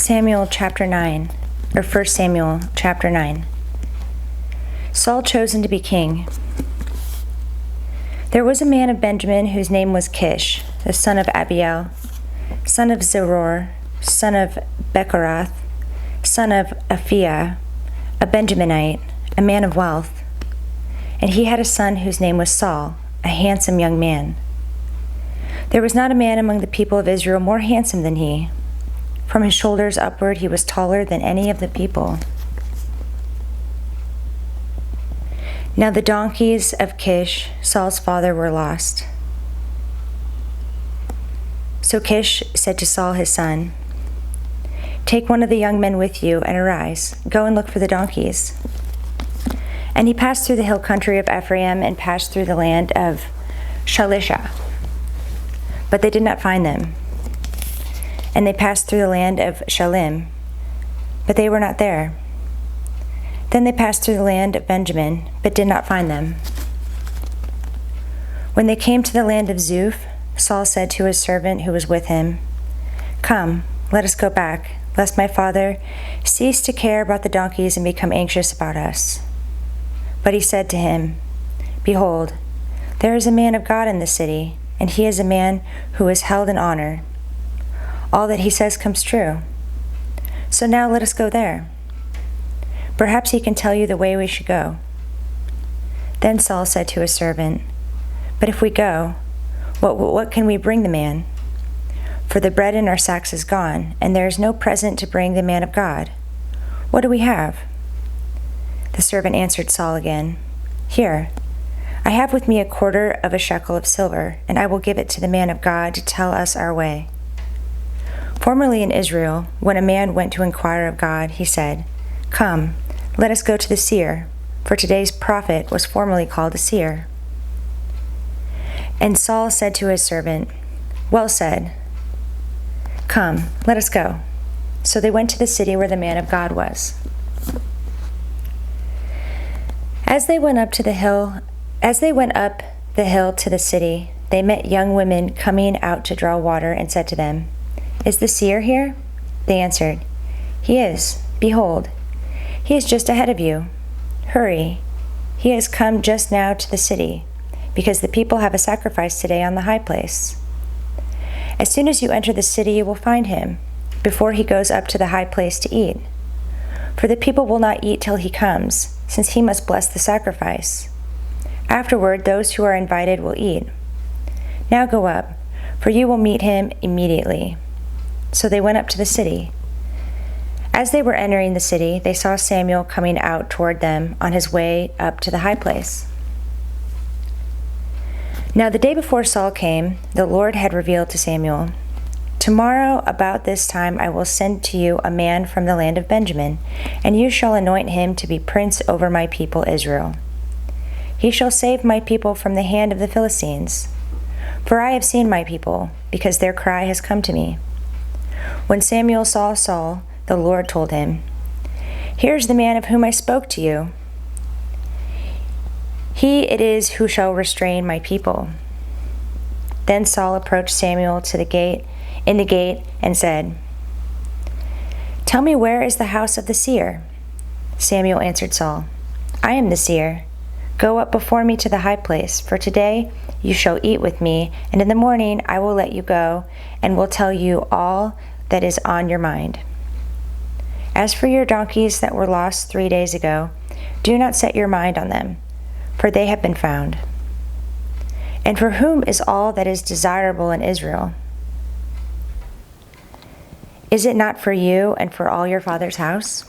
Samuel chapter 9, or 1 Samuel chapter 9. Saul chosen to be king. There was a man of Benjamin whose name was Kish, the son of Abiel, son of Zeror, son of Bechorath, son of Aphiah, a Benjaminite, a man of wealth. And he had a son whose name was Saul, a handsome young man. There was not a man among the people of Israel more handsome than he. From his shoulders upward he was taller than any of the people. Now the donkeys of Kish, Saul's father, were lost. So Kish said to Saul his son, "Take one of the young men with you and arise, go and look for the donkeys." And he passed through the hill country of Ephraim and passed through the land of Shalisha. But they did not find them. And they passed through the land of Shalim, but they were not there. Then they passed through the land of Benjamin, but did not find them. When they came to the land of Zuph, Saul said to his servant who was with him, "Come, let us go back, lest my father cease to care about the donkeys and become anxious about us." But he said to him, "Behold, there is a man of God in the city, and he is a man who is held in honor. All that he says comes true. So now let us go there. Perhaps he can tell you the way we should go." Then Saul said to his servant, "But if we go, what can we bring the man? For the bread in our sacks is gone, and there is no present to bring the man of God. What do we have?" The servant answered Saul again, "Here, I have with me a quarter of a shekel of silver, and I will give it to the man of God to tell us our way." Formerly in Israel, when a man went to inquire of God, he said, "Come, let us go to the seer," for today's prophet was formerly called a seer. And Saul said to his servant, "Well said. Come, let us go." So they went to the city where the man of God was. As they went up the hill to the city, they met young women coming out to draw water and said to them, "Is the seer here?" They answered, "He is. Behold, he is just ahead of you. Hurry, he has come just now to the city, because the people have a sacrifice today on the high place. As soon as you enter the city, you will find him, before he goes up to the high place to eat. For the people will not eat till he comes, since he must bless the sacrifice. Afterward, those who are invited will eat. Now go up, for you will meet him immediately." So they went up to the city. As they were entering the city, they saw Samuel coming out toward them on his way up to the high place. Now the day before Saul came, the Lord had revealed to Samuel, "Tomorrow about this time I will send to you a man from the land of Benjamin, and you shall anoint him to be prince over my people Israel. He shall save my people from the hand of the Philistines. For I have seen my people, because their cry has come to me." When Samuel saw Saul, the Lord told him, "Here's the man of whom I spoke to you. He it is who shall restrain my people." Then Saul approached Samuel in the gate and said, "Tell me, where is the house of the seer?" Samuel answered Saul, "I am the seer. Go up before me to the high place, for today you shall eat with me, and in the morning I will let you go, and will tell you all that is on your mind. As for your donkeys that were lost 3 days ago, do not set your mind on them, for they have been found. And for whom is all that is desirable in Israel? Is it not for you and for all your father's house?"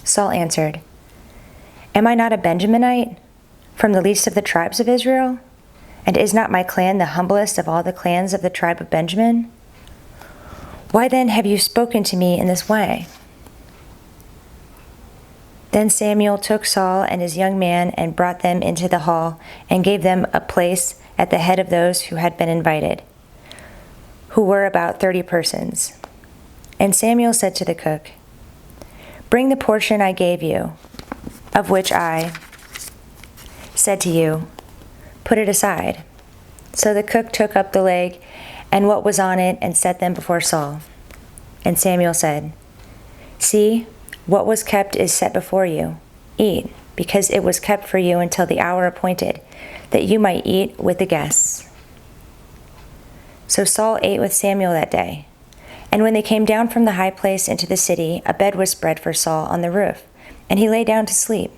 Saul answered, "Am I not a Benjaminite, from the least of the tribes of Israel? And is not my clan the humblest of all the clans of the tribe of Benjamin? Why then have you spoken to me in this way?" Then Samuel took Saul and his young man and brought them into the hall and gave them a place at the head of those who had been invited, who were about 30 persons. And Samuel said to the cook, "Bring the portion I gave you, of which I said to you, put it aside." So the cook took up the leg and what was on it and set them before Saul. And Samuel said, "See, what was kept is set before you. Eat, because it was kept for you until the hour appointed, that you might eat with the guests." So Saul ate with Samuel that day. And when they came down from the high place into the city, a bed was spread for Saul on the roof, and he lay down to sleep.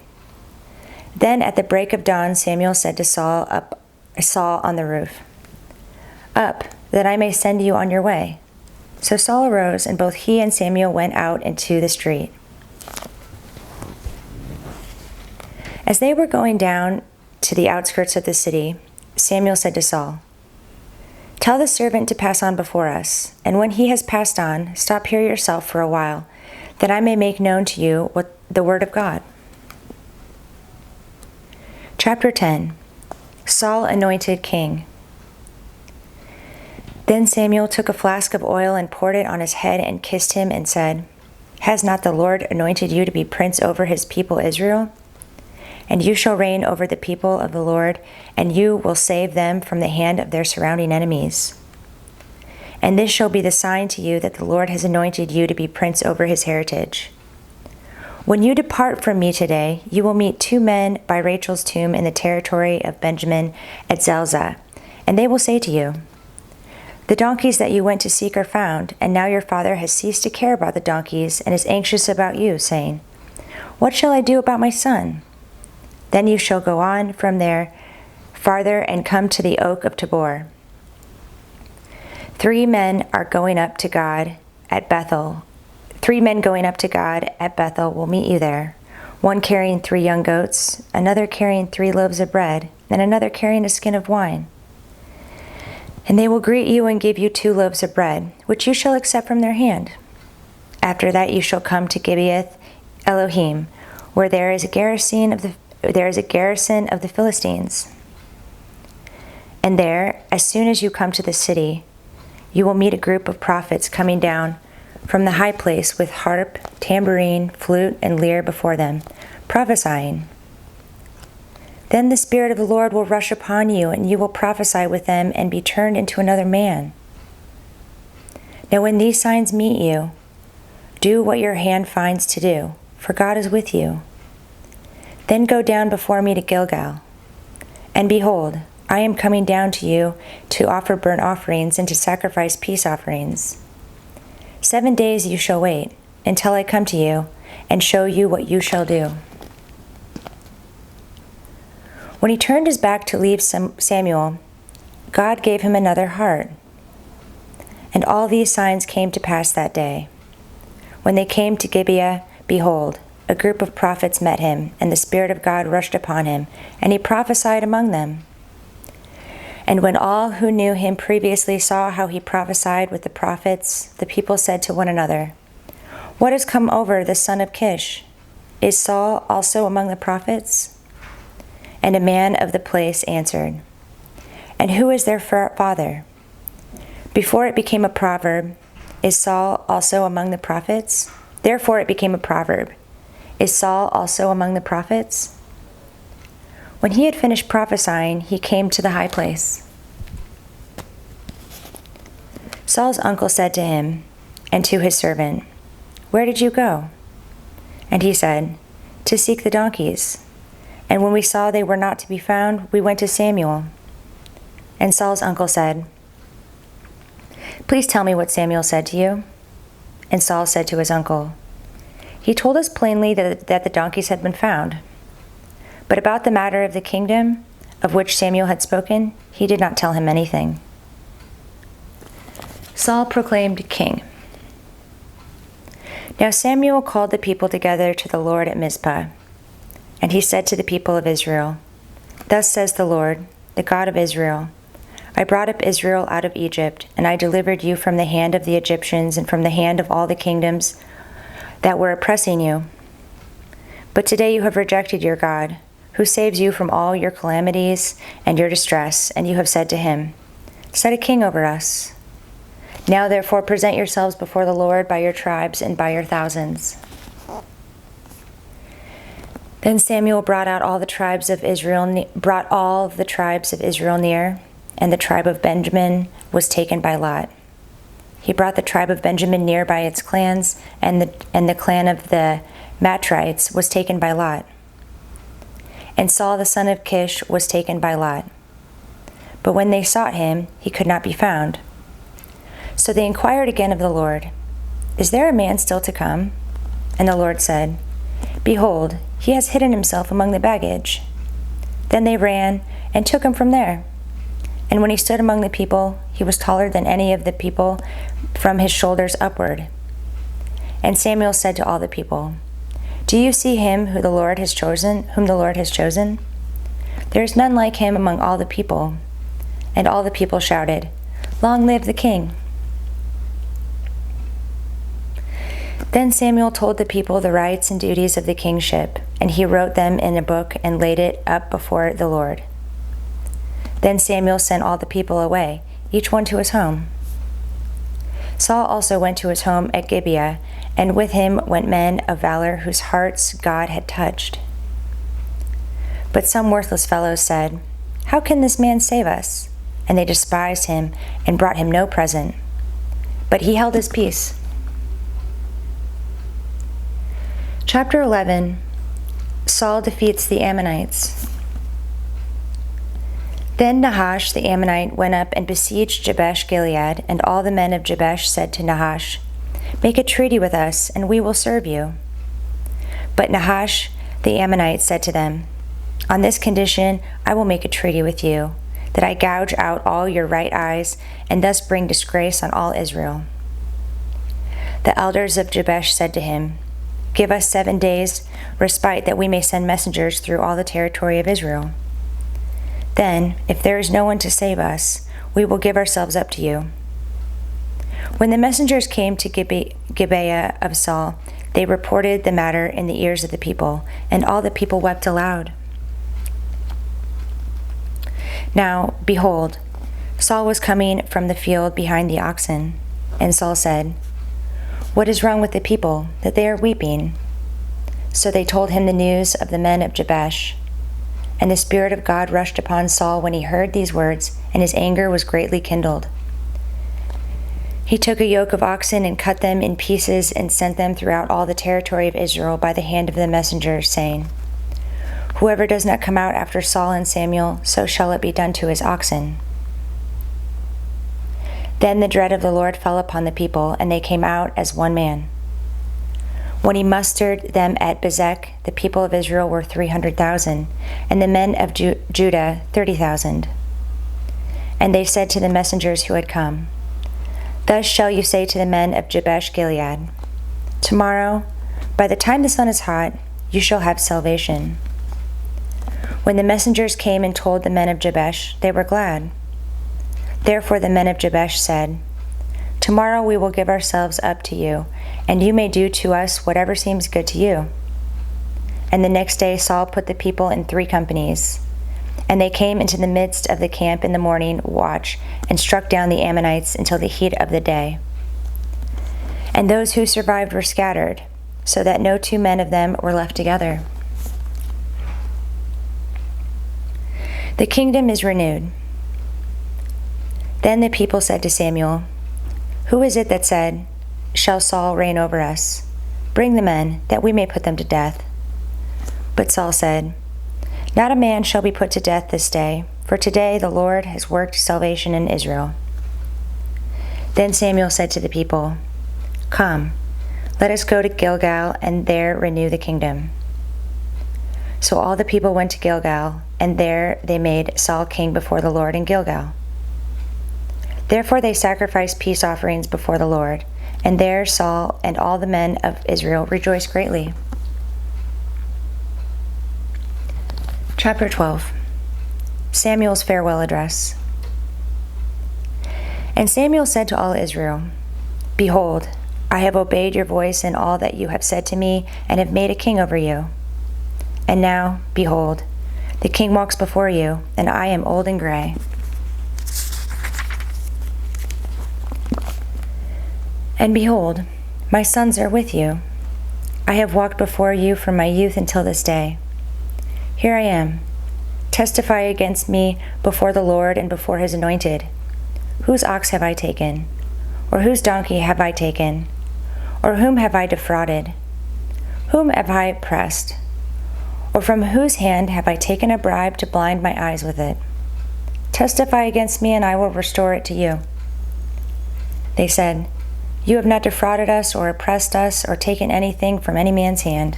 Then at the break of dawn, Samuel said to Saul on the roof, "Up, that I may send you on your way." So Saul arose, and both he and Samuel went out into the street. As they were going down to the outskirts of the city, Samuel said to Saul, "Tell the servant to pass on before us, and when he has passed on, stop here yourself for a while, that I may make known to you what the word of God." Chapter 10. Saul anointed king. Then Samuel took a flask of oil and poured it on his head and kissed him and said, "Has not the Lord anointed you to be prince over his people Israel? And you shall reign over the people of the Lord, and you will save them from the hand of their surrounding enemies. And this shall be the sign to you that the Lord has anointed you to be prince over his heritage. When you depart from me today, you will meet 2 men by Rachel's tomb in the territory of Benjamin at Zelzah, and they will say to you, 'The donkeys that you went to seek are found, and now your father has ceased to care about the donkeys and is anxious about you, saying, What shall I do about my son?' Then you shall go on from there farther and come to the oak of Tabor. 3 men are going up to God at Bethel. 3 men going up to God at Bethel will meet you there, one carrying 3 young goats, another carrying 3 loaves of bread, and another carrying a skin of wine. And they will greet you and give you 2 loaves of bread, which you shall accept from their hand. After that you shall come to Gibeath Elohim, where there is a garrison of the Philistines. And there, as soon as you come to the city, you will meet a group of prophets coming down from the high place with harp, tambourine, flute, and lyre before them, prophesying. Then the Spirit of the Lord will rush upon you, and you will prophesy with them and be turned into another man. Now when these signs meet you, do what your hand finds to do, for God is with you. Then go down before me to Gilgal. And behold, I am coming down to you to offer burnt offerings and to sacrifice peace offerings. 7 days you shall wait, until I come to you and show you what you shall do." When he turned his back to leave Samuel, God gave him another heart. And all these signs came to pass that day. When they came to Gibeah, behold, a group of prophets met him, and the Spirit of God rushed upon him, and he prophesied among them. And when all who knew him previously saw how he prophesied with the prophets, the people said to one another, "What has come over the son of Kish? Is Saul also among the prophets?" And a man of the place answered, "And who is their father?" Before it became a proverb, "Is Saul also among the prophets?" Therefore it became a proverb, "Is Saul also among the prophets?" When he had finished prophesying, he came to the high place. Saul's uncle said to him and to his servant, "Where did you go?" And he said, "To seek the donkeys. And when we saw they were not to be found, we went to Samuel." And Saul's uncle said, "Please tell me what Samuel said to you." And Saul said to his uncle, "He told us plainly that the donkeys had been found. But about the matter of the kingdom, of which Samuel had spoken, he did not tell him anything." Saul proclaimed king. Now Samuel called the people together to the Lord at Mizpah. And he said to the people of Israel, "Thus says the Lord, the God of Israel, I brought up Israel out of Egypt, and I delivered you from the hand of the Egyptians and from the hand of all the kingdoms that were oppressing you. But today you have rejected your God, who saves you from all your calamities and your distress, and you have said to him, 'Set a king over us.' Now therefore present yourselves before the Lord by your tribes and by your thousands." Then Samuel brought all the tribes of Israel near, and the tribe of Benjamin was taken by lot. He brought the tribe of Benjamin near by its clans, and the clan of the Matrites was taken by lot. And Saul the son of Kish was taken by lot. But when they sought him, he could not be found. So they inquired again of the Lord, "Is there a man still to come?" And the Lord said, "Behold, he has hidden himself among the baggage." Then they ran and took him from there. And when he stood among the people, he was taller than any of the people from his shoulders upward. And Samuel said to all the people, "Do you see him whom the Lord has chosen? There is none like him among all the people." And all the people shouted, "Long live the king!" Then Samuel told the people the rights and duties of the kingship, and he wrote them in a book and laid it up before the Lord. Then Samuel sent all the people away, each one to his home. Saul also went to his home at Gibeah, and with him went men of valor whose hearts God had touched. But some worthless fellows said, "How can this man save us?" And they despised him and brought him no present. But he held his peace. Chapter 11. Saul defeats the Ammonites. Then Nahash the Ammonite went up and besieged Jabesh Gilead, and all the men of Jabesh said to Nahash, "Make a treaty with us, and we will serve you." But Nahash the Ammonite said to them, "On this condition I will make a treaty with you, that I gouge out all your right eyes, and thus bring disgrace on all Israel." The elders of Jabesh said to him, "Give us 7 days' respite, that we may send messengers through all the territory of Israel. Then, if there is no one to save us, we will give ourselves up to you." When the messengers came to Gibeah of Saul, they reported the matter in the ears of the people, and all the people wept aloud. Now, behold, Saul was coming from the field behind the oxen, and Saul said, "What is wrong with the people, that they are weeping?" So they told him the news of the men of Jabesh. And the Spirit of God rushed upon Saul when he heard these words, and his anger was greatly kindled. He took a yoke of oxen and cut them in pieces and sent them throughout all the territory of Israel by the hand of the messengers, saying, "Whoever does not come out after Saul and Samuel, so shall it be done to his oxen." Then the dread of the Lord fell upon the people, and they came out as one man. When he mustered them at Bezek, the people of Israel were 300,000, and the men of Judah 30,000. And they said to the messengers who had come, "Thus shall you say to the men of Jabesh Gilead, Tomorrow, by the time the sun is hot, you shall have salvation." When the messengers came and told the men of Jabesh, they were glad. Therefore the men of Jabesh said, "Tomorrow we will give ourselves up to you, and you may do to us whatever seems good to you." And the next day Saul put the people in 3 companies. And they came into the midst of the camp in the morning watch, and struck down the Ammonites until the heat of the day. And those who survived were scattered, so that no 2 men of them were left together. The kingdom is renewed. Then the people said to Samuel, "Who is it that said, 'Shall Saul reign over us?' Bring the men, that we may put them to death." But Saul said, "Not a man shall be put to death this day, for today the Lord has worked salvation in Israel." Then Samuel said to the people, "Come, let us go to Gilgal, and there renew the kingdom." So all the people went to Gilgal, and there they made Saul king before the Lord in Gilgal. Therefore they sacrificed peace offerings before the Lord, and there Saul and all the men of Israel rejoiced greatly. Chapter 12. Samuel's farewell address. And Samuel said to all Israel, "Behold, I have obeyed your voice in all that you have said to me, and have made a king over you. And now, behold, the king walks before you, and I am old and gray. And behold, my sons are with you. I have walked before you from my youth until this day. Here I am. Testify against me before the Lord and before his anointed. Whose ox have I taken? Or whose donkey have I taken? Or whom have I defrauded? Whom have I oppressed? Or from whose hand have I taken a bribe to blind my eyes with it? Testify against me, and I will restore it to you." They said, "You have not defrauded us or oppressed us or taken anything from any man's hand."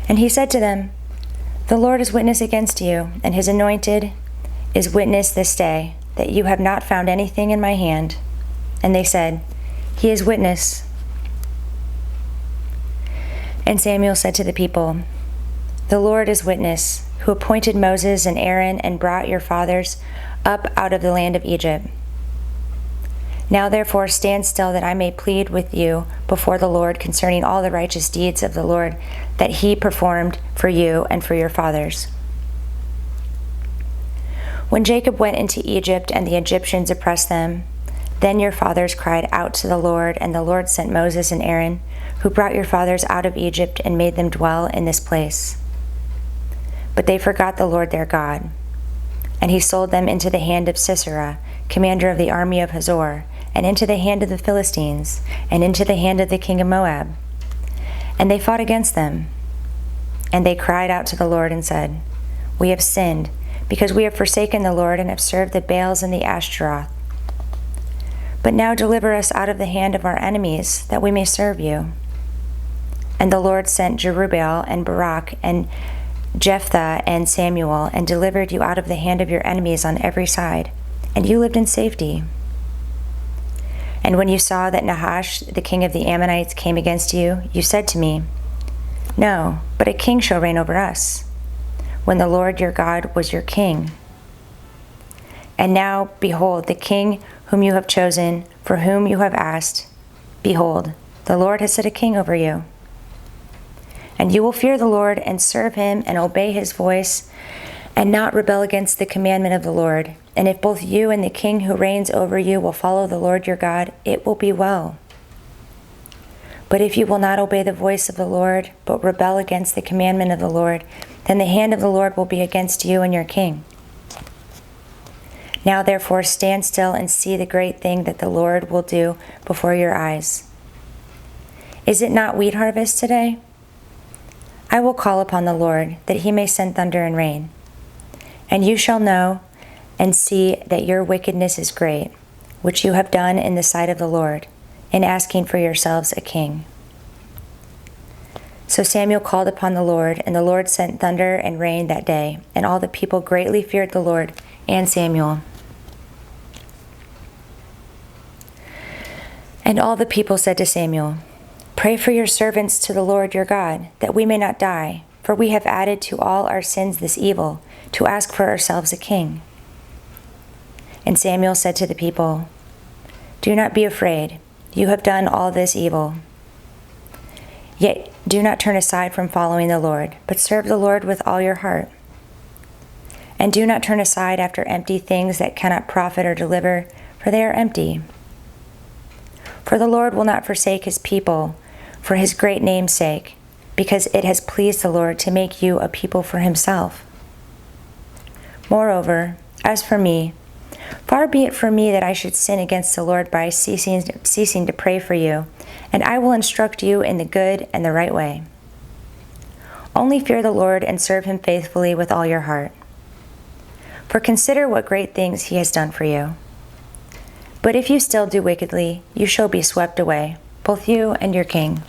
And he said to them, "The Lord is witness against you, and his anointed is witness this day, that you have not found anything in my hand." And they said, "He is witness." And Samuel said to the people, "The Lord is witness, who appointed Moses and Aaron and brought your fathers up out of the land of Egypt. Now therefore stand still, that I may plead with you before the Lord concerning all the righteous deeds of the Lord that he performed for you and for your fathers. When Jacob went into Egypt and the Egyptians oppressed them, then your fathers cried out to the Lord, and the Lord sent Moses and Aaron, who brought your fathers out of Egypt and made them dwell in this place. But they forgot the Lord their God, and he sold them into the hand of Sisera, commander of the army of Hazor, and into the hand of the Philistines, and into the hand of the king of Moab. And they fought against them. And they cried out to the Lord and said, "We have sinned, because we have forsaken the Lord and have served the Baals and the Ashtaroth. But now deliver us out of the hand of our enemies, that we may serve you." And the Lord sent Jerubbaal and Barak and Jephthah and Samuel, and delivered you out of the hand of your enemies on every side, and you lived in safety. And when you saw that Nahash, the king of the Ammonites, came against you, you said to me, "No, but a king shall reign over us," when the Lord your God was your king. And now, behold, the king whom you have chosen, for whom you have asked, behold, the Lord has set a king over you. And you will fear the Lord and serve him and obey his voice, and not rebel against the commandment of the Lord. And if both you and the king who reigns over you will follow the Lord your God, it will be well. But if you will not obey the voice of the Lord, but rebel against the commandment of the Lord, then the hand of the Lord will be against you and your king. Now therefore stand still and see the great thing that the Lord will do before your eyes. Is it not wheat harvest today? I will call upon the Lord, that he may send thunder and rain. And you shall know and see that your wickedness is great, which you have done in the sight of the Lord, in asking for yourselves a king. So Samuel called upon the Lord, and the Lord sent thunder and rain that day, and all the people greatly feared the Lord and Samuel. And all the people said to Samuel, "Pray for your servants to the Lord your God, that we may not die, for we have added to all our sins this evil, to ask for ourselves a king." And Samuel said to the people, "Do not be afraid. You have done all this evil. Yet do not turn aside from following the Lord, but serve the Lord with all your heart. And do not turn aside after empty things that cannot profit or deliver, for they are empty. For the Lord will not forsake his people for his great name's sake, because it has pleased the Lord to make you a people for himself. Moreover, as for me, far be it from me that I should sin against the Lord by ceasing to pray for you, and I will instruct you in the good and the right way. Only fear the Lord and serve him faithfully with all your heart. For consider what great things he has done for you. But if you still do wickedly, you shall be swept away, both you and your king."